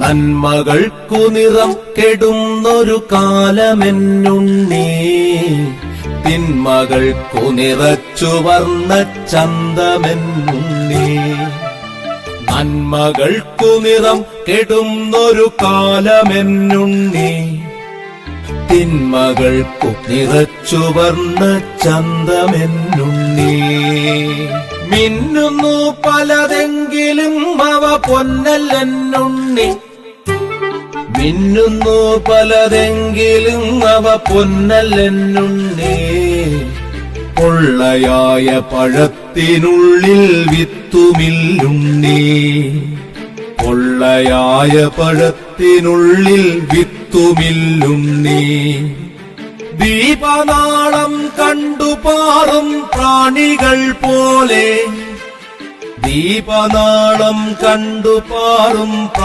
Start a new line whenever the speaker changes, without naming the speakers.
നന്മകൾക്കു നിറം കെടുന്നൊരു കാലമെന്നുണ്ണി തിന്മകൾക്കു നിറച്ചു വർണ്ണ ചന്തമെന്നുണ്ണി നന്മകൾക്കു നിറം കെടുന്നൊരു കാലമെന്നുണ്ണി തിന്മകൾക്കു നിറച്ചു വർണ്ണ ചന്തമെന്നുണ്ണി മിന്നുന്നു പലതെങ്കിലും അവ പൊന്നല്ലെന്നുണ്ണി മിന്നുന്നു പലതെങ്കിലും അവ പൊന്നല്ലെന്നുണ്ണി പൊള്ളയായ പഴത്തിനുള്ളിൽ വിത്തുമില്ലുണ്ണി പൊള്ളയായ പഴത്തിനുള്ളിൽ വിത്തുമില്ലുണ്ണി ദീപനാളം കണ്ടുപാറും പ്രാണികൾ പോലെ ദീപനാളം കണ്ടുപാറും